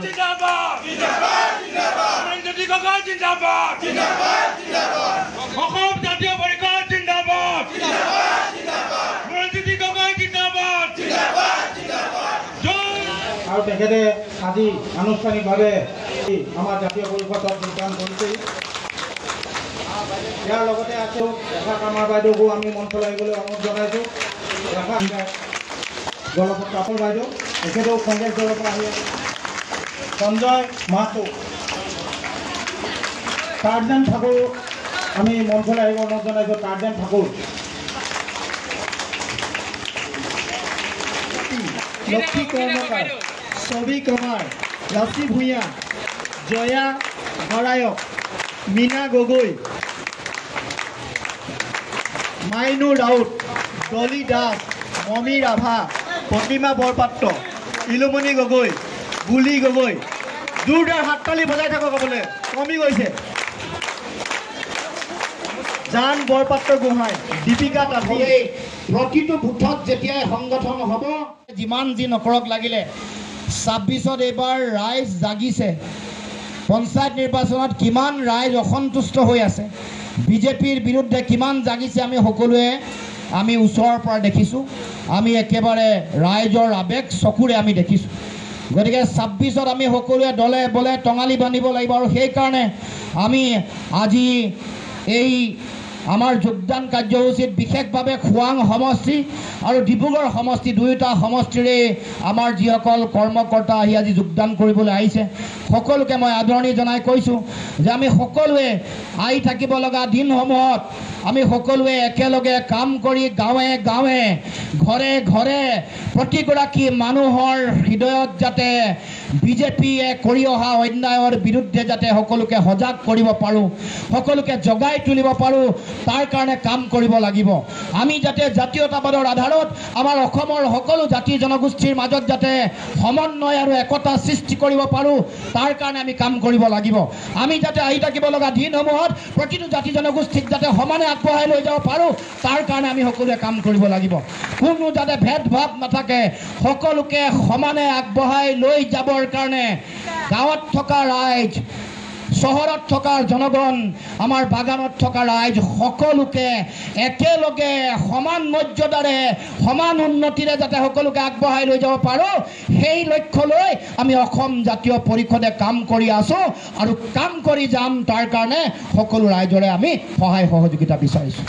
জিন্দাবাদ জ্যোতি গগৈ জিন্দাবাদ অসম জাতীয় পৰিষদ জিন্দাবাদ জ্যোতি গগৈ জিন্দাবাদ আৰু তেখেতে আজি আনুষ্ঠানিকভাৱে আমাৰ জাতীয় পৰিষদত যোগদান কৰিছে। ইয়াৰ লগতে আছে ৰেখা কামাৰ বাইদেউকো আমি মঞ্চলৈ আহিবলৈ অনুৰোধ জনাইছোঁ। ৰেখা জলপথ বাইদেউ তেখেতেও কংগ্ৰেছ দলৰ পৰা আহি আছে। সঞ্জয় মাহাতো, টাৰ্জান ঠাকুৰ আমি মঞ্চলৈ আহিব অনুৰোধ জনাইছোঁ। টাৰ্জান ঠাকুৰ, লক্ষী কৰ্মকাৰ, ছবি কমাৰ, ৰাশি ভূঞা, জয়া হৰায়ক, মীনা গগৈ, মাইনু ৰাউত, ডলি দাস, মমী ৰাভা, প্ৰতিমা বৰপাত্ৰ, ইলুমণি গগৈ, গুলি গগৈ। জোৰদাৰ হাততালি বজাই থাকক, ক'বলৈ কমি গৈছে। জান বৰপাত্ৰ গোহাঁই, দীপিকা তাঁতী। প্ৰতিটো বুথত যেতিয়াই সংগঠন হ'ব, যিমান যি নকৰক লাগিলে ২৬ত এইবাৰ ৰাইজ জাগিছে। পঞ্চায়ত নিৰ্বাচনত কিমান ৰাইজ অসন্তুষ্ট হৈ আছে, বিজেপিৰ বিৰুদ্ধে কিমান জাগিছে আমি সকলোৱে আমি ওচৰৰ পৰা দেখিছোঁ। আমি একেবাৰে ৰাইজৰ আৱেগ চকুৰে আমি দেখিছোঁ। গতিকে ২৬ত আমি সকলোৱে দলে বলে টঙালি বান্ধিব লাগিব। আৰু সেইকাৰণে আমি আজি এই আমাৰ যোগদান কাৰ্যসূচীত বিশেষভাৱে খোৱাং সমষ্টি আৰু ডিব্ৰুগড় সমষ্টি দুয়োটা সমষ্টিৰে আমাৰ যিসকল কৰ্মকৰ্তা আহি আজি যোগদান কৰিবলৈ আহিছে, সকলোকে মই আদৰণি জনাই কৈছোঁ যে আমি সকলোৱে আহি থাকিব লগা দিনসমূহত আমি সকলোৱে একেলগে কাম কৰি গাঁৱে গাঁৱে ঘৰে ঘৰে প্ৰতিগৰাকী মানুহৰ হৃদয়ত যাতে বিজেপিয়ে কৰি অহা অন্যায়ৰ বিৰুদ্ধে যাতে সকলোকে সজাগ কৰিব পাৰোঁ, সকলোকে জগাই তুলিব পাৰোঁ, তাৰ কাৰণে কাম কৰিব লাগিব। আমি যাতে জাতীয়তাবাদৰ আধাৰত আমাৰ অসমৰ সকলো জাতি জনগোষ্ঠীৰ মাজত যাতে সমন্বয় আৰু একতা সৃষ্টি কৰিব পাৰোঁ, তাৰ কাৰণে আমি কাম কৰিব লাগিব। আমি যাতে আহি থাকিব লগা দিনসমূহত প্ৰতিটো জাতি জনগোষ্ঠীক যাতে সমানে আগবঢ়াই লৈ যাব পাৰোঁ, তাৰ কাৰণে আমি সকলোৱে কাম কৰিব লাগিব। কোনো যাতে ভেদভাৱ নাথাকে, সকলোকে সমানে আগবঢ়াই লৈ যাবৰ কাৰণে গাঁৱত থকা ৰাইজ, চহৰত থকা জনগণ, আমাৰ বাগানত থকা ৰাইজ সকলোকে একেলগে সমান মৰ্যাদাৰে সমান উন্নতিৰে যাতে সকলোকে আগবঢ়াই লৈ যাব পাৰোঁ, সেই লক্ষ্য লৈ আমি অসম জাতীয় পৰিষদে কাম কৰি আছোঁ আৰু কাম কৰি যাম। তাৰ কাৰণে সকলো ৰাইজৰে আমি সহায় সহযোগিতা বিচাৰিছোঁ।